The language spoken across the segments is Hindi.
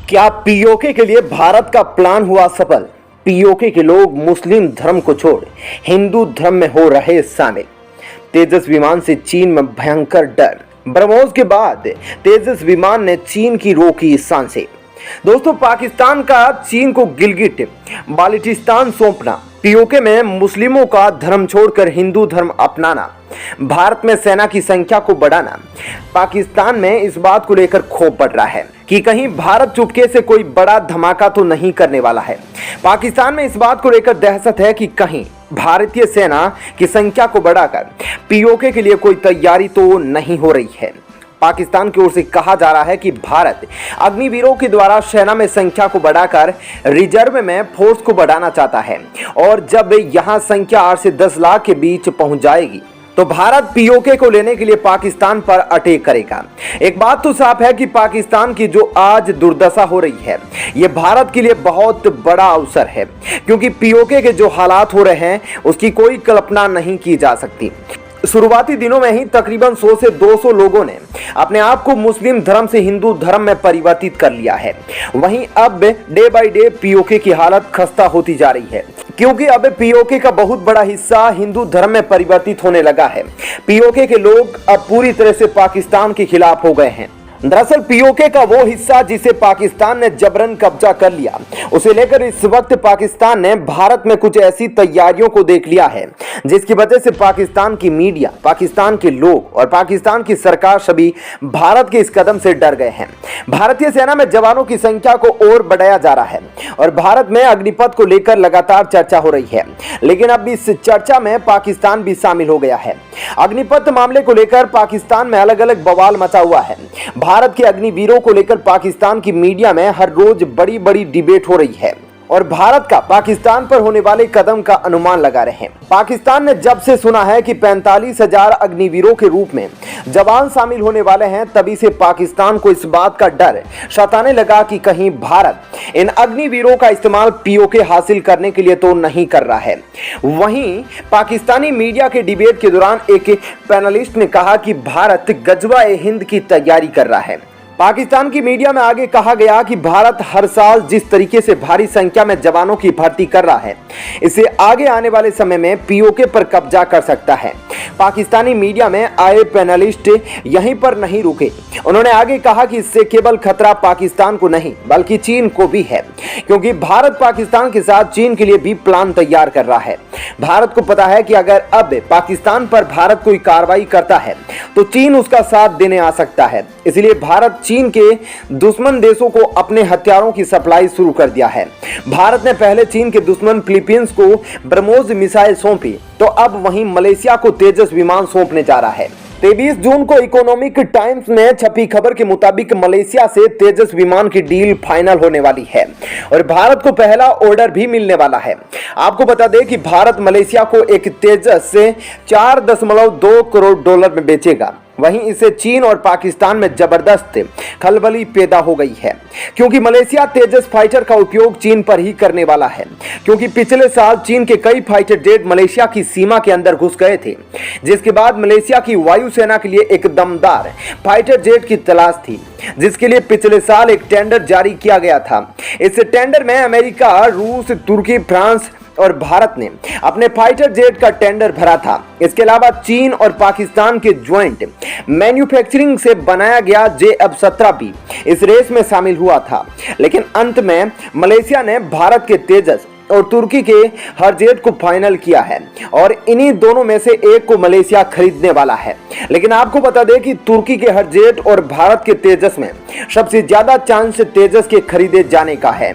क्या पीओके के लिए भारत का प्लान हुआ सफल? पीओके के लोग मुस्लिम धर्म को छोड़ हिंदू धर्म में हो रहे शामिल। तेजस विमान से चीन में भयंकर डर। ब्रह्मोस के बाद तेजस विमान ने चीन की रोकी सांसें। दोस्तों, पाकिस्तान का चीन को गिलगिट बाल्टिस्तान सौंपना, पीओके में मुस्लिमों का धर्म छोड़कर हिंदू धर्म अपनाना, भारत में सेना की संख्या को बढ़ाना, पाकिस्तान में इस बात को लेकर खौफ बढ़ रहा है कि कहीं भारत चुपके से कोई बड़ा धमाका तो नहीं करने वाला है। पाकिस्तान में इस बात को लेकर दहशत है कि कहीं भारतीय सेना की संख्या को बढ़ाकर पीओके के लिए कोई तैयारी तो नहीं हो रही है। पाकिस्तान की ओर से कहा जा रहा है कि भारत अग्निवीरों के द्वारा सेना में संख्या को बढ़ाकर रिजर्व में फोर्स को बढ़ाना चाहता है और जब यहां संख्या 8 से 10 लाख के बीच पहुंच जाएगी तो भारत पीओके को लेने के लिए पाकिस्तान पर अटैक करेगा। एक बात तो साफ है कि पाकिस्तान की जो आज दुर्दशा हो रही है, यह भारत के लिए बहुत बड़ा अवसर है, क्योंकि पीओके के जो हालात हो रहे हैं उसकी कोई कल्पना नहीं की जा सकती। शुरुआती दिनों में ही तकरीबन 100 से 200 लोगों ने अपने आप को मुस्लिम धर्म से हिंदू धर्म में परिवर्तित कर लिया है। वहीं अब डे बाय डे पीओके की हालत खस्ता होती जा रही है, क्योंकि अब पीओके का बहुत बड़ा हिस्सा हिंदू धर्म में परिवर्तित होने लगा है। पीओके के लोग अब पूरी तरह से पाकिस्तान के खिलाफ हो गए हैं। दरअसल पीओके का वो हिस्सा जिसे पाकिस्तान ने जबरन कब्जा कर लिया, उसे लेकर इस वक्त पाकिस्तान ने भारत में कुछ ऐसी तैयारियों को देख लिया है जिसकी वजह से पाकिस्तान की मीडिया, पाकिस्तान के लोग और पाकिस्तान की सरकार सभी भारत के इस कदम से डर गए हैं। भारतीय सेना में जवानों की संख्या को और बढ़ाया जा रहा है और भारत में अग्निपथ को लेकर लगातार चर्चा हो रही है, लेकिन अब इस चर्चा में पाकिस्तान भी शामिल हो गया है। अग्निपथ मामले को लेकर पाकिस्तान में अलग अलग बवाल मचा हुआ है। भारत के अग्निवीरों को लेकर पाकिस्तान की मीडिया में हर रोज बड़ी बड़ी डिबेट हो रही है और भारत का पाकिस्तान पर होने वाले कदम का अनुमान लगा रहे हैं। पाकिस्तान ने जब से सुना है कि 45,000 अग्निवीरों के रूप में जवान शामिल होने वाले हैं, तभी से पाकिस्तान को इस बात का डर सताने लगा कि कहीं भारत इन अग्निवीरों का इस्तेमाल पीओके हासिल करने के लिए तो नहीं कर रहा है। वहीं पाकिस्तानी मीडिया के डिबेट के दौरान एक पैनलिस्ट ने कहा कि भारत गजवा-ए-हिंद की तैयारी कर रहा है। पाकिस्तान की मीडिया में आगे कहा गया कि भारत हर साल जिस तरीके से भारी संख्या में जवानों की भर्ती कर रहा है, इसे आगे आने वाले समय में पीओके पर कब्जा कर सकता है। पाकिस्तानी मीडिया में आए पैनलिस्ट यहीं पर नहीं रुके। उन्होंने आगे कहा कि इससे केवल खतरा पाकिस्तान को नहीं बल्कि चीन को भी है, क्योंकि भारत पाकिस्तान के साथ चीन के लिए भी प्लान तैयार कर रहा है। भारत को पता है कि अगर अब पाकिस्तान पर भारत कोई कार्रवाई करता है तो चीन उसका साथ देने आ सकता है। इसलिए भारत चीन के दुश्मन देशों को अपने हथियारों की सप्लाई शुरू कर दिया है। भारत ने पहले चीन के दुश्मन फिलीपींस को ब्रह्मोस मिसाइल सौंपी, तो अब वहीं मलेशिया को तेजस विमान सौंपने जा रहा है। 23 जून को इकोनॉमिक टाइम्स में छपी खबर के मुताबिक मलेशिया से तेजस विमान की डील फाइनल होने वाली है और भारत को पहला ऑर्डर भी मिलने वाला है। आपको बता दें कि भारत मलेशिया को एक तेजस से 4.2 करोड़ डॉलर में बेचेगा। वहीं इसे चीन और पाकिस्तान में जबरदस्त खलबली पैदा हो गई है, क्योंकि मलेशिया तेजस फाइटर का उपयोग चीन पर ही करने वाला है, क्योंकि पिछले साल चीन के कई फाइटर जेट मलेशिया की सीमा के अंदर घुस गए थे, जिसके बाद मलेशिया की वायुसेना के लिए एक दमदार फाइटर जेट की तलाश थी, जिसके लिए पिछले साल एक टेंडर जारी किया गया था। इस टेंडर में अमेरिका, रूस, तुर्की, फ्रांस और भारत ने अपने फाइटर जेट का टेंडर भरा था। इसके अलावा चीन और पाकिस्तान के ज्वाइंट मैन्युफैक्चरिंग से बनाया गया JF-17 भी इस रेस में शामिल हुआ था, लेकिन अंत में मलेशिया ने भारत के तेजस और तुर्की के हरजेट को फाइनल किया है और इन्हीं दोनों में से एक को मलेशिया खरीदने वाला है। लेकिन आपको बता दें कि तुर्की के हरजेट और भारत के तेजस में सबसे ज्यादा चांस तेजस के खरीदे जाने का है,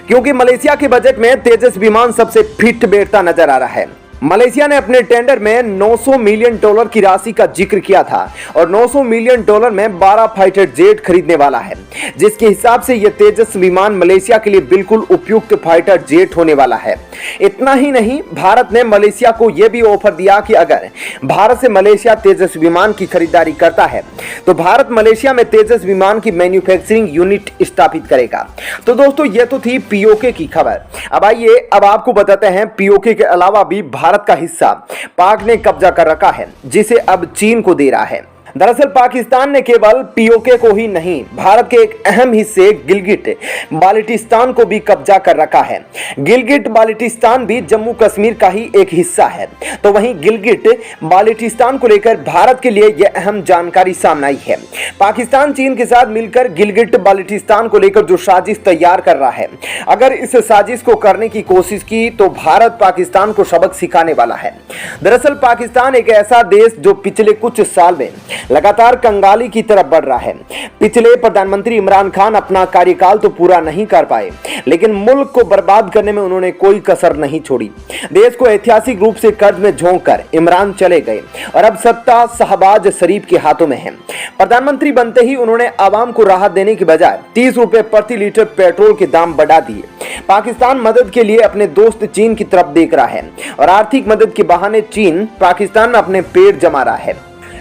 क्योंकि मलेशिया के बजट में तेजस विमान सबसे फिट बैठता नजर आ रहा है। मलेशिया ने अपने टेंडर में 900 मिलियन डॉलर की राशि का जिक्र किया था और 900 मिलियन डॉलर में 12 फाइटर जेट खरीदने वाला है, जिसके हिसाब से यह तेजस विमान मलेशिया के लिए बिल्कुल उपयुक्त फाइटर जेट होने वाला है। इतना ही नहीं, भारत ने मलेशिया को यह भी ऑफर दिया कि अगर भारत से मलेशिया तेजस विमान की खरीदारी करता है तो भारत मलेशिया में तेजस विमान की मैन्युफैक्चरिंग यूनिट स्थापित करेगा। तो दोस्तों, ये तो थी पीओके की खबर। अब आइए अब आपको बताते हैं पीओके के अलावा भी भारत का हिस्सा पाक ने कब्जा कर रखा है, जिसे अब चीन को दे रहा है। दरअसल पाकिस्तान ने केवल पीओके को ही नहीं, भारत के एक अहम हिस्से गिलगिट बाल्टिस्तान को भी कब्जा कर रखा है। गिलगिट बाल्टिस्तान भी जम्मू कश्मीर का ही एक हिस्सा है। तो वहीं गिलगिट बाल्टिस्तान को लेकर भारत के लिए यह अहम जानकारी सामने आई है। पाकिस्तान चीन के साथ मिलकर गिलगिट बाल्टिस्तान को लेकर जो साजिश तैयार कर रहा है, अगर इस साजिश को करने की कोशिश की तो भारत पाकिस्तान को सबक सिखाने वाला है। दरअसल पाकिस्तान एक ऐसा देश जो पिछले कुछ साल में लगातार कंगाली की तरफ बढ़ रहा है। पिछले प्रधानमंत्री इमरान खान अपना कार्यकाल तो पूरा नहीं कर पाए, लेकिन मुल्क को बर्बाद करने में उन्होंने कोई कसर नहीं छोड़ी। देश को ऐतिहासिक रूप से कर्ज में झोंककर इमरान चले गए और अब सत्ता शहबाज शरीफ के हाथों में है। प्रधानमंत्री बनते ही उन्होंने आवाम को राहत देने की बजाय 30 रुपए प्रति लीटर पेट्रोल के दाम बढ़ा दिए। पाकिस्तान मदद के लिए अपने दोस्त चीन की तरफ देख रहा है और आर्थिक मदद के बहाने चीन पाकिस्तान में अपने पेड़ जमा रहा है।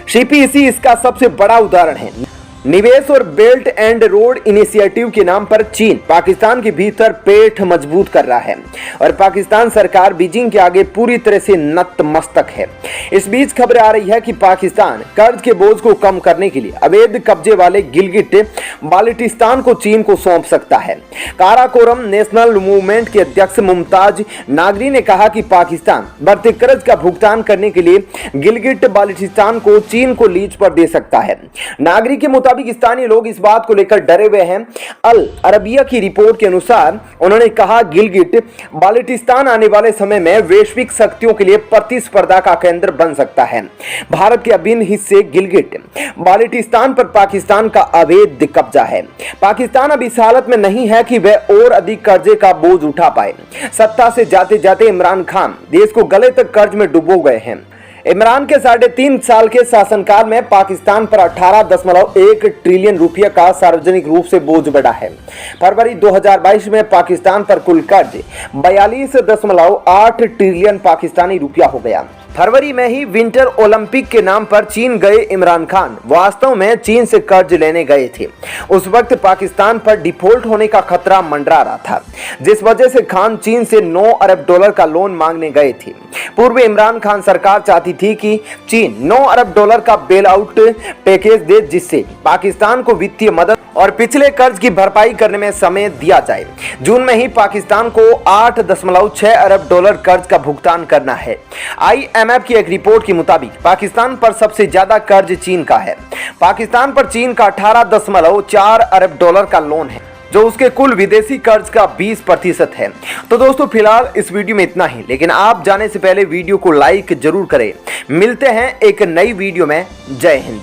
सीपीईसी इसका सबसे बड़ा उदाहरण है। निवेश और बेल्ट एंड रोड इनिशिएटिव के नाम पर चीन पाकिस्तान के भीतर पेट मजबूत कर रहा है और पाकिस्तान सरकार बीजिंग के आगे पूरी तरह से नतमस्तक है। इस बीच खबर आ रही है कि पाकिस्तान कर्ज के बोझ को कम करने के लिए अवैध कब्जे वाले गिलगिट बाल्टिस्तान को चीन को सौंप सकता है। काराकोरम नेशनल मूवमेंट के अध्यक्ष मुमताज नागरी ने कहा कि पाकिस्तान बढ़ते कर्ज का भुगतान करने के लिए गिलगिट बाल्टिस्तान को चीन को लीज पर दे सकता है। नागरी के मुताबिक स्थानीय लोग इस बात को लेकर डरे हुए हैं। अल अरबिया की रिपोर्ट के अनुसार उन्होंने कहा, गिलगिट बाल्टिस्तान आने वाले समय में वैश्विक शक्तियों के लिए प्रतिस्पर्धा का केंद्र बन सकता है। भारत के अभिन्न हिस्से गिलगिट बाल्टिस्तान पर पाकिस्तान का अवैध कब्जा है। पाकिस्तान अब इस हालत में नहीं है कि वह और अधिक कर्जे का बोझ उठा पाए। सत्ता से जाते जाते इमरान खान देश को गले तक कर्ज में डुबो गए हैं। इमरान के 3.5 साल के शासनकाल में पाकिस्तान पर 18.1 ट्रिलियन रुपये का सार्वजनिक रूप से बोझ बढ़ा है। फरवरी 2022 में पाकिस्तान पर कुल कर्ज 42.8 ट्रिलियन पाकिस्तानी रुपया हो गया। फरवरी में ही विंटर ओलंपिक के नाम पर चीन गए इमरान खान वास्तव में चीन से कर्ज लेने गए थे। उस वक्त पाकिस्तान पर डिफॉल्ट होने का खतरा मंडरा रहा था, जिस वजह से खान चीन से 9 अरब डॉलर का लोन मांगने गए थे। पूर्व इमरान खान सरकार चाहती थी कि चीन 9 अरब डॉलर का बेल आउट पैकेज दे, जिससे पाकिस्तान को वित्तीय मदद और पिछले कर्ज की भरपाई करने में समय दिया जाए। जून में ही पाकिस्तान को 8.6 अरब डॉलर कर्ज का भुगतान करना है। IMF की एक रिपोर्ट के मुताबिक पाकिस्तान पर सबसे ज्यादा कर्ज चीन का है। पाकिस्तान पर चीन का 18.4 अरब डॉलर का लोन है, जो उसके कुल विदेशी कर्ज का 20% है। तो दोस्तों फिलहाल इस वीडियो में इतना ही, लेकिन आप जाने से पहले वीडियो को लाइक जरूर करें। मिलते हैं एक नई वीडियो में। जय हिंद।